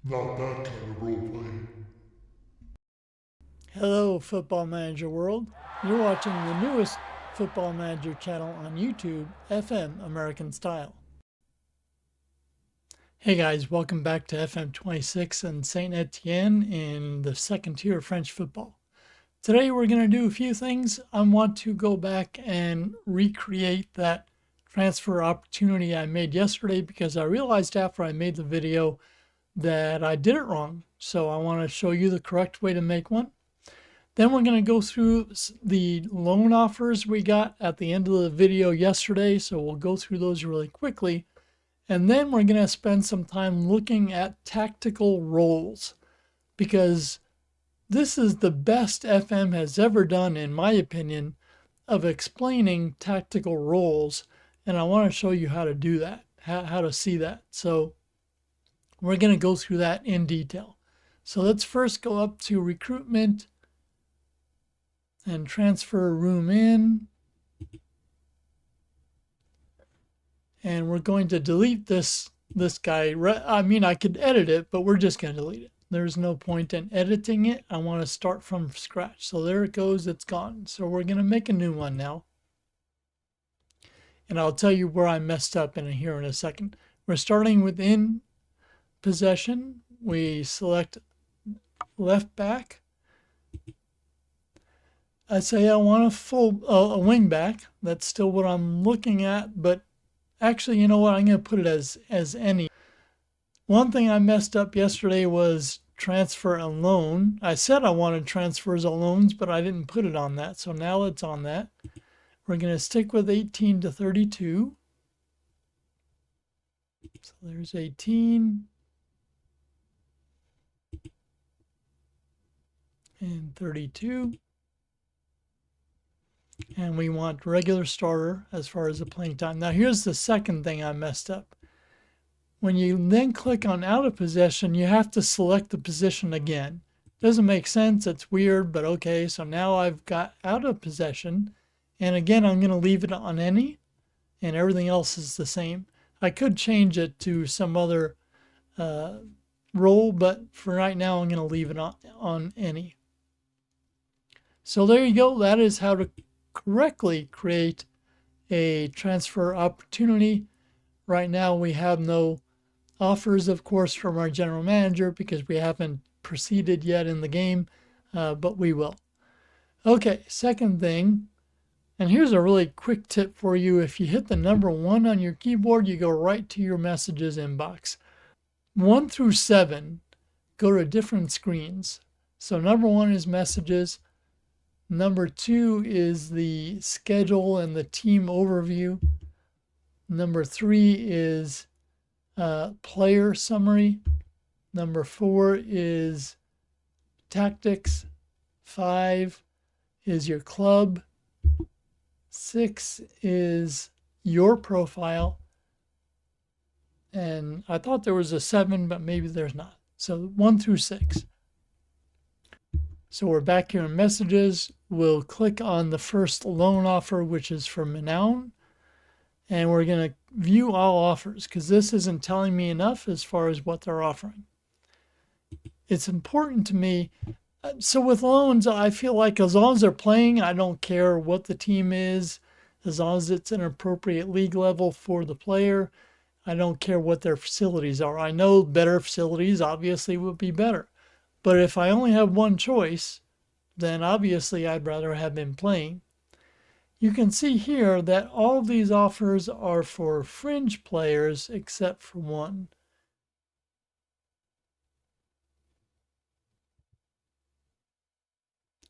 Not that kind of role playing. Hello, Football Manager World. You're watching the newest Football Manager channel on YouTube, FM American Style. Hey guys, welcome back to FM26 and Saint-Étienne in the second tier of French football. Today we're going to do a few things. I want to go back and recreate that transfer opportunity I made yesterday because I realized after I made the video that I did it wrong. So I want to show you the correct way to make one. Then we're going to go through the loan offers we got at the end of the video yesterday. So we'll go through those really quickly. And then we're going to spend some time looking at tactical roles because this is the best FM has ever done, in my opinion, of explaining tactical roles. And I want to show you how to do that, how to see that. So we're going to go through that in detail. So let's first go up to recruitment and transfer room in. And we're going to delete this guy. I mean, I could edit it, but we're just going to delete it. There's no point in editing it. I want to start from scratch. So there it goes. It's gone. So we're going to make a new one now. And I'll tell you where I messed up here in a second. We're starting within possession. We select left back. I say I want a wing back. That's still what I'm looking at, but actually, you know what? I'm going to put it as any. One thing I messed up yesterday was transfer and loan. I said I wanted transfers and loans, but I didn't put it on that. So now it's on that. We're going to stick with 18 to 32. So there's 18 and 32. And we want regular starter as far as the playing time. Now here's the second thing I messed up. When you then click on out of possession, you have to select the position again. Doesn't make sense. It's weird, but okay. So now I've got out of possession. And again, I'm going to leave it on any. And everything else is the same. I could change it to some other role, but for right now, I'm going to leave it on any. So there you go. That is how to correctly create a transfer opportunity. Right now we have no offers, of course, from our general manager because we haven't proceeded yet in the game, but we will. Okay, second thing, and here's a really quick tip for you. If you hit the number 1 on your keyboard, you go right to your messages inbox. 1 through 7 go to different screens. So number 1 is messages. Number 2 is the schedule and the team overview. Number 3 is player summary. Number 4 is tactics. 5 is your club. 6 is your profile. And I thought there was a 7, but maybe there's not. So 1 through 6. So we're back here in messages. We'll click on the first loan offer, which is for Manown. And we're going to view all offers because this isn't telling me enough as far as what they're offering. It's important to me. So with loans, I feel like as long as they're playing, I don't care what the team is. As long as it's an appropriate league level for the player, I don't care what their facilities are. I know better facilities obviously would be better. But if I only have one choice, then obviously I'd rather have been playing. You can see here that all of these offers are for fringe players except for one.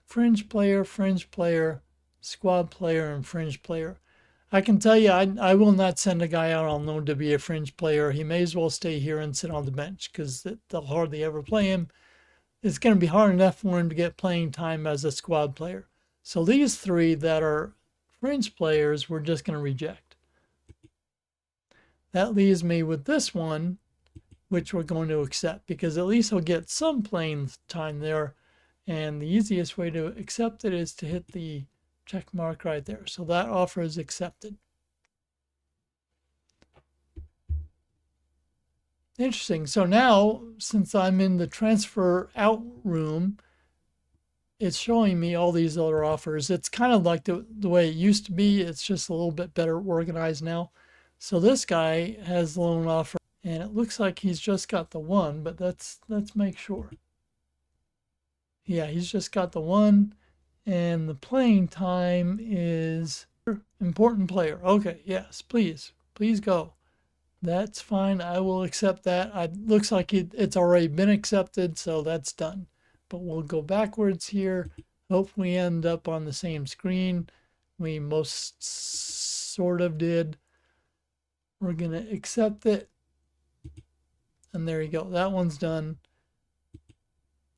Fringe player, squad player, and fringe player. I can tell you, I will not send a guy out on loan to be a fringe player. He may as well stay here and sit on the bench because they'll hardly ever play him. It's going to be hard enough for him to get playing time as a squad player. So these 3 that are fringe players, we're just going to reject. That leaves me with this one, which we're going to accept because at least he'll get some playing time there. And the easiest way to accept it is to hit the check mark right there. So that offer is accepted. Interesting. So now, since I'm in the transfer out room, it's showing me all these other offers. It's kind of like the way it used to be. It's just a little bit better organized now. So this guy has loan offer, and it looks like he's just got the one, but let's make sure. Yeah, he's just got the one, and the playing time is important player. Okay, yes, please go. That's fine. I will accept that. Looks like it's already been accepted, so that's done. But we'll go backwards here. Hope we end up on the same screen. We most sort of did. We're going to accept it. And there you go. That one's done.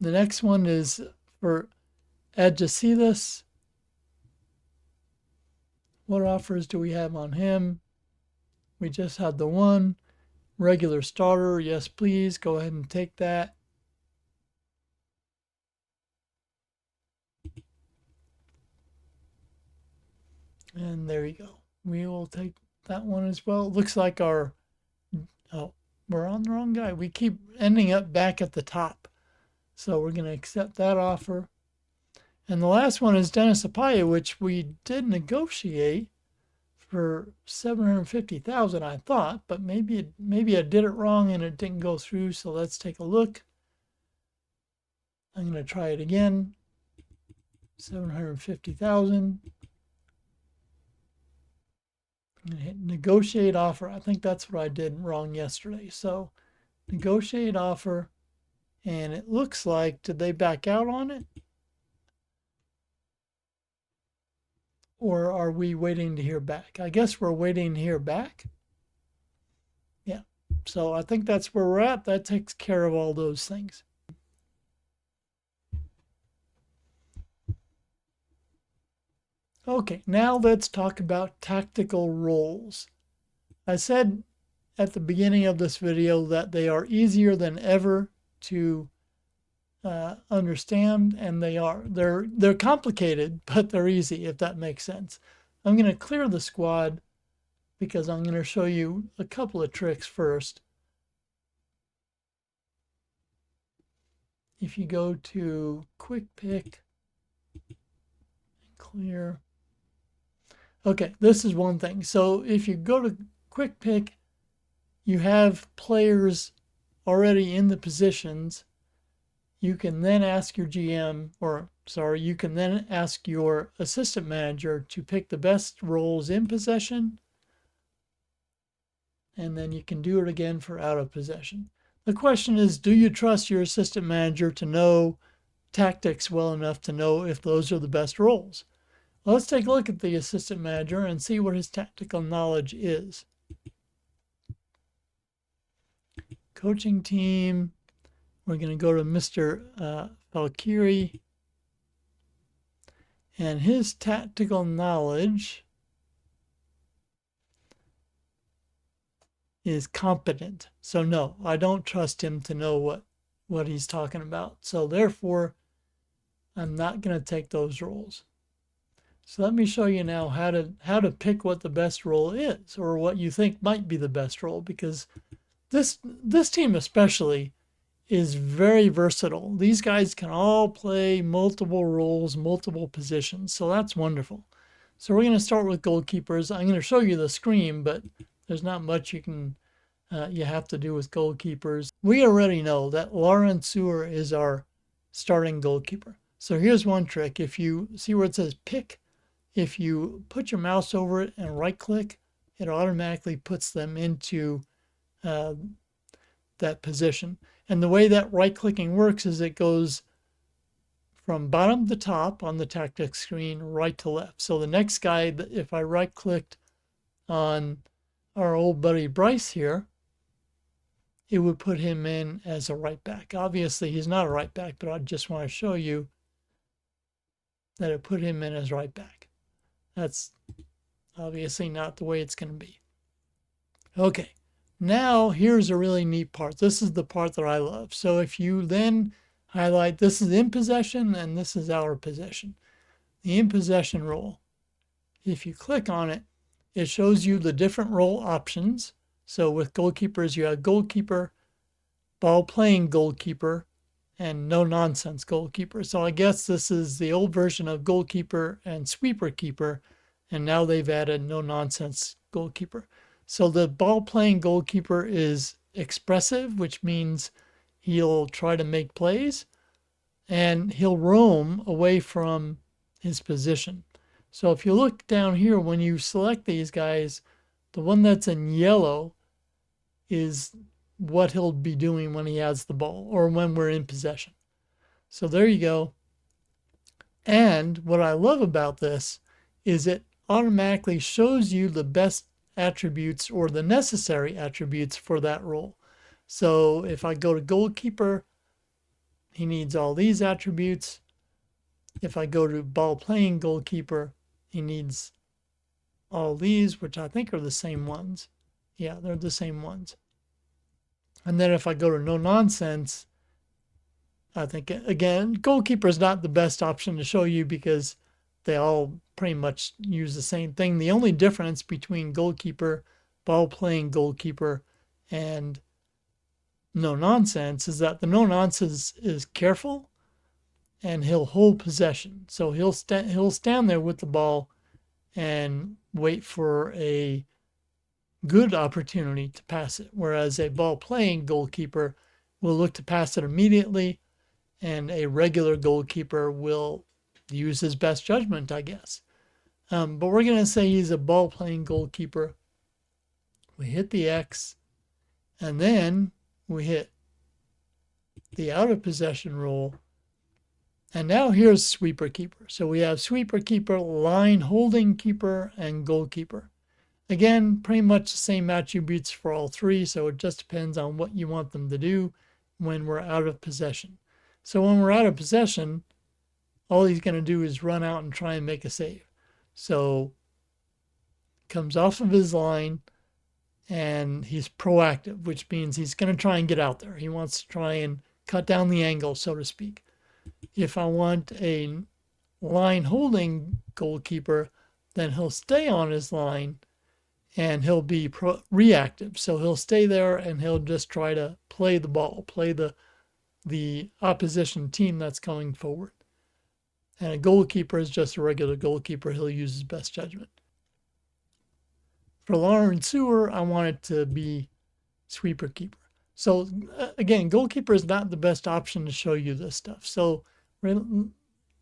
The next one is for Adjacilus. What offers do we have on him? We just had the one. Regular starter, yes please. Go ahead and take that. And there you go. We will take that one as well. It looks like our, oh, we're on the wrong guy. We keep ending up back at the top. So we're going to accept that offer. And the last one is Dennis Apaya, which we did negotiate for $750,000, I thought, but maybe I did it wrong and it didn't go through. So let's take a look. I'm going to try it again. 750,000. I'm going to hit negotiate offer. I think that's what I did wrong yesterday. So negotiate offer, and it looks like, did they back out on it? Or are we waiting to hear back? I guess we're waiting to hear back. Yeah. So I think that's where we're at. That takes care of all those things. Okay, now let's talk about tactical roles. I said at the beginning of this video that they are easier than ever to understand, and they are. They're complicated, but they're easy, if that makes sense. I'm going to clear the squad because I'm going to show you a couple of tricks first. If you go to quick pick, clear. Okay, this is one thing. So if you go to quick pick, you have players already in the positions. You can then ask your GM, you can then ask your assistant manager to pick the best roles in possession. And then you can do it again for out of possession. The question is, do you trust your assistant manager to know tactics well enough to know if those are the best roles? Well, let's take a look at the assistant manager and see what his tactical knowledge is. Coaching team. We're going to go to Mr. Valkyrie. And his tactical knowledge is competent. So no, I don't trust him to know what he's talking about. So therefore, I'm not going to take those roles. So let me show you now how to pick what the best role is, or what you think might be the best role, because this team especially is very versatile. These guys can all play multiple roles, multiple positions. So that's wonderful. So we're going to start with goalkeepers. I'm going to show you the screen, but there's not much you have to do with goalkeepers. We already know that Laurent Sueur is our starting goalkeeper. So here's one trick. If you see where it says pick, if you put your mouse over it and right click, it automatically puts them into that position. And the way that right clicking works is it goes from bottom to top on the tactics screen, right to left. So the next guy, if I right clicked on our old buddy Bryce here, it would put him in as a right back. Obviously he's not a right back, but I just want to show you that it put him in as right back. That's obviously not the way it's going to be. Okay. Now, here's a really neat part. This is the part that I love. So if you then highlight, this is in possession and this is out of possession. The in possession role. If you click on it, it shows you the different role options. So with goalkeepers, you have goalkeeper, ball playing goalkeeper, and no nonsense goalkeeper. So I guess this is the old version of goalkeeper and sweeper keeper, and now they've added no nonsense goalkeeper. So the ball playing goalkeeper is expressive, which means he'll try to make plays and he'll roam away from his position. So if you look down here, when you select these guys, the one that's in yellow is what he'll be doing when he has the ball or when we're in possession. So there you go. And what I love about this is it automatically shows you the best attributes or the necessary attributes for that role. So if I go to goalkeeper, he needs all these attributes. If I go to ball playing goalkeeper, he needs all these, which I think are the same ones. Yeah, they're the same ones. And then if I go to no nonsense, I think, again, goalkeeper is not the best option to show you because they all pretty much use the same thing. The only difference between goalkeeper, ball playing goalkeeper, and no nonsense is that the no nonsense is careful and he'll hold possession. So he'll stand there with the ball and wait for a good opportunity to pass it, whereas a ball playing goalkeeper will look to pass it immediately, and a regular goalkeeper will use his best judgment, I guess. But we're going to say he's a ball playing goalkeeper. We hit the X, and then we hit the out of possession rule. And now here's sweeper keeper. So we have sweeper keeper, line holding keeper, and goalkeeper. Again, pretty much the same attributes for all three, so it just depends on what you want them to do when we're out of possession. So when we're out of possession, all he's going to do is run out and try and make a save. So comes off of his line, and he's proactive, which means he's going to try and get out there. He wants to try and cut down the angle, so to speak. If I want a line holding goalkeeper, then he'll stay on his line and he'll be reactive. So he'll stay there and he'll just try to play the ball, play the opposition team that's coming forward. And a goalkeeper is just a regular goalkeeper. He'll use his best judgment. For Lauren Sewer, I want it to be sweeper keeper. So again, goalkeeper is not the best option to show you this stuff. So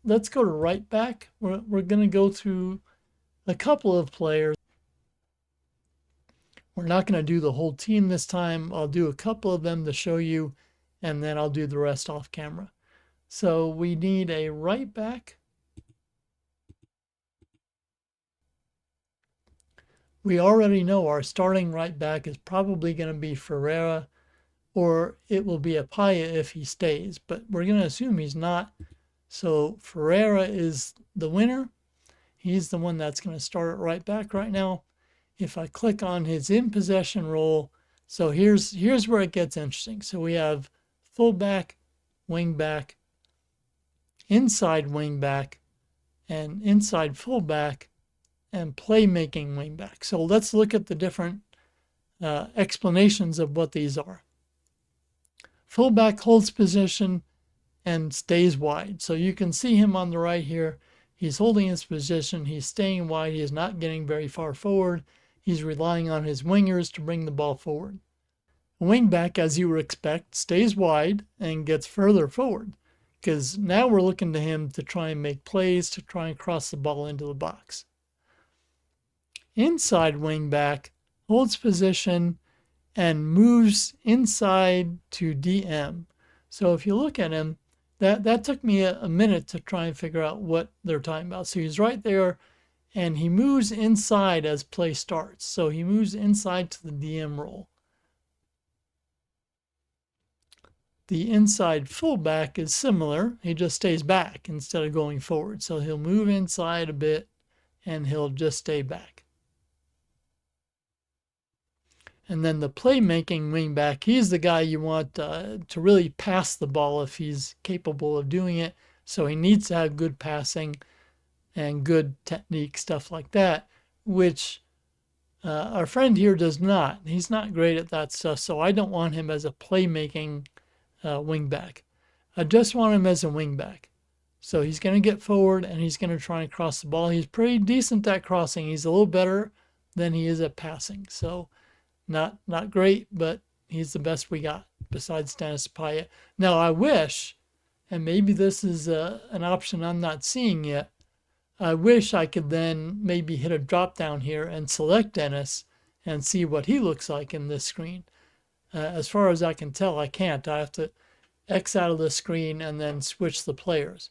let's go to right back. We're going to go through a couple of players. We're not going to do the whole team this time. I'll do a couple of them to show you, and then I'll do the rest off camera. So we need a right back. We already know our starting right back is probably going to be Ferreira, or it will be Apaya if he stays, but we're going to assume he's not. So Ferreira is the winner. He's the one that's going to start at right back right now. If I click on his in possession role, so here's where it gets interesting. So we have fullback, wing back, inside wing back, and inside fullback, and playmaking wing back. So let's look at the different explanations of what these are. Fullback holds position and stays wide. So you can see him on the right here. He's holding his position. He's staying wide. He is not getting very far forward. He's relying on his wingers to bring the ball forward. A wingback, as you would expect, stays wide and gets further forward because now we're looking to him to try and make plays, to try and cross the ball into the box. Inside wingback holds position and moves inside to DM. So if you look at him, that took me a minute to try and figure out what they're talking about. So he's right there, and he moves inside as play starts. So he moves inside to the DM role. The inside fullback is similar. He just stays back instead of going forward. So he'll move inside a bit, and he'll just stay back. And then the playmaking wingback, he's the guy you want to really pass the ball if he's capable of doing it. So he needs to have good passing and good technique, stuff like that, which Our friend here does not. He's not great at that stuff, so I don't want him as a playmaking wingback. I just want him as a wingback. So he's going to get forward and he's going to try and cross the ball. He's pretty decent at crossing. He's a little better than he is at passing. So not great, but he's the best we got besides Dennis Paya. Now I wish, and maybe this is an option I'm not seeing yet, I wish I could then maybe hit a drop down here and select Dennis and see what he looks like in this screen. As far as I can tell, I can't. I have to X out of the screen and then switch the players.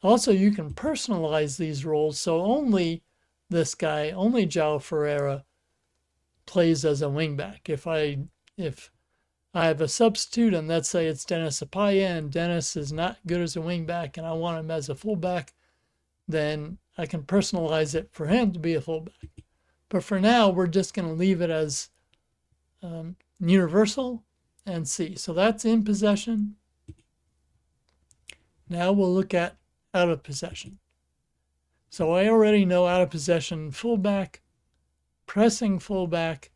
Also, you can personalize these roles, so only this guy, only João Ferreira, plays as a wingback. If I have a substitute and let's say it's Dennis Apaya and Dennis is not good as a wingback and I want him as a fullback, then I can personalize it for him to be a fullback. But for now, we're just going to leave it as universal and see. So that's in possession. Now we'll look at out of possession. So I already know out of possession fullback, pressing fullback,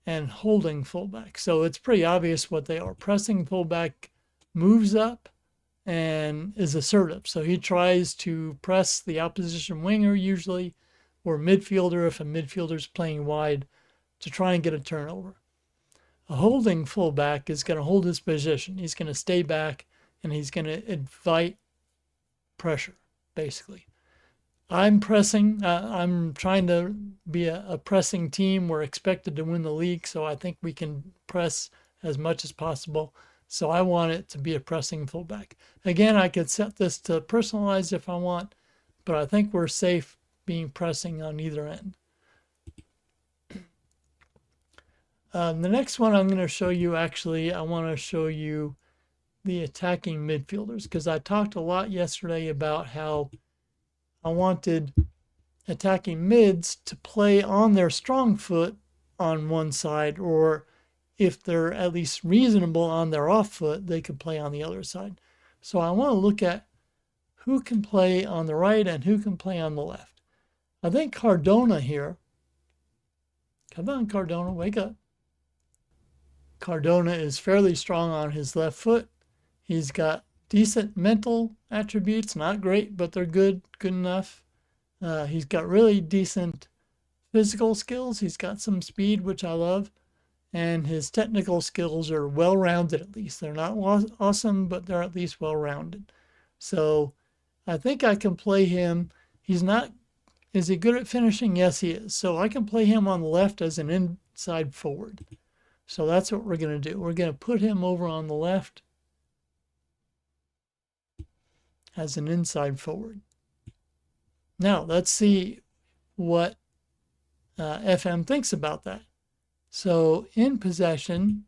and holding fullback. So it's pretty obvious what they are. Pressing fullback moves up and is assertive. So he tries to press the opposition winger usually, or midfielder if a midfielder's playing wide, to try and get a turnover. A holding fullback is going to hold his position. He's going to stay back and he's going to invite pressure, basically. I'm pressing. I'm trying to be a pressing team. We're expected to win the league, so I think we can press as much as possible. So I want it to be a pressing fullback. Again, I could set this to personalize if I want, but I think we're safe being pressing on either end. The next one I'm going to show you, actually, I want to show you the attacking midfielders, because I talked a lot yesterday about how I wanted attacking mids to play on their strong foot on one side, or if they're at least reasonable on their off foot, they could play on the other side. So I want to look at who can play on the right and who can play on the left. I think Cardona here, come on Cardona, wake up. Cardona is fairly strong on his left foot. He's got decent mental attributes, not great, but they're good enough. He's got really decent physical skills. He's got some speed, which I love. And his technical skills are well-rounded, at least. They're not awesome, but they're at least well-rounded. So I think I can play him. Is he good at finishing? Yes, he is. So I can play him on the left as an inside forward. So that's what we're going to do. We're going to put him over on the left as an inside forward. Now, let's see what FM thinks about that. So in possession,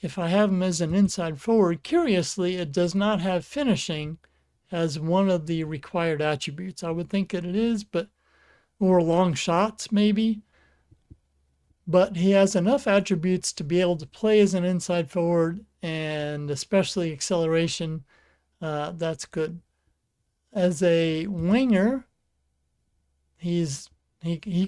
if I have him as an inside forward, curiously, it does not have finishing as one of the required attributes. I would think that it is, or long shots maybe. But he has enough attributes to be able to play as an inside forward, and especially acceleration. That's good. As a winger, he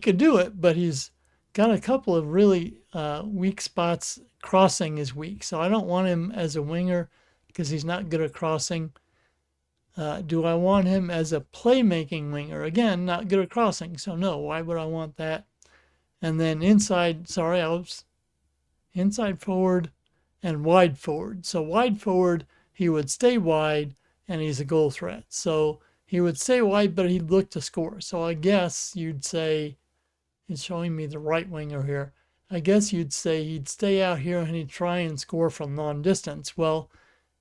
could do it, but he's got a couple of really weak spots. Crossing is weak, so I don't want him as a winger because he's not good at crossing. Do I want him as a playmaking winger? Again, not good at crossing, so no. Why would I want that? And then inside forward and wide forward. So wide forward, he would stay wide and he's a goal threat. So he would stay wide, but he'd look to score. So I guess you'd say, he's showing me the right winger here. I guess you'd say he'd stay out here and he'd try and score from long distance. Well,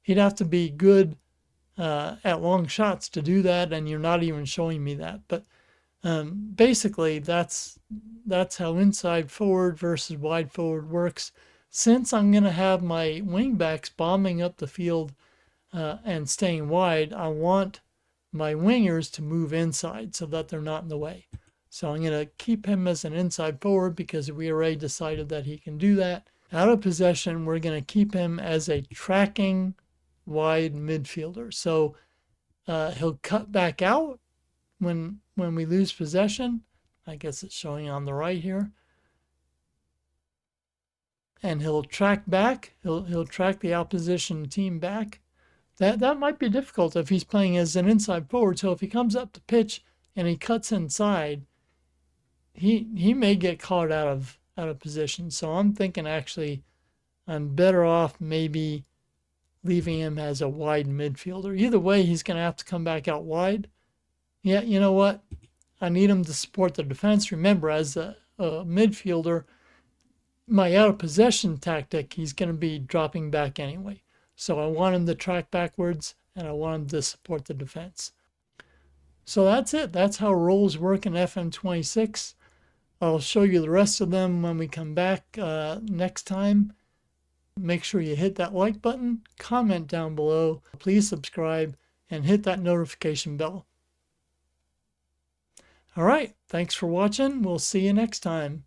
he'd have to be good at long shots to do that, and you're not even showing me that. But basically, that's how inside forward versus wide forward works. Since I'm going to have my wingbacks bombing up the field and staying wide, I want my wingers to move inside so that they're not in the way. So I'm going to keep him as an inside forward because we already decided that he can do that. Out of possession, we're going to keep him as a tracking wide midfielder. So he'll cut back out when we lose possession, I guess it's showing on the right here. And he'll track back. He'll track the opposition team back. That might be difficult if he's playing as an inside forward. So if he comes up to pitch and he cuts inside, he may get caught out of position. So I'm thinking actually I'm better off maybe leaving him as a wide midfielder. Either way, he's going to have to come back out wide. Yeah, you know what? I need him to support the defense. Remember, as a midfielder, my out of possession tactic, he's going to be dropping back anyway. So I want him to track backwards and I want him to support the defense. So that's it. That's how roles work in FM26. I'll show you the rest of them when we come back next time. Make sure you hit that like button, comment down below, please subscribe, and hit that notification bell. All right, thanks for watching. We'll see you next time.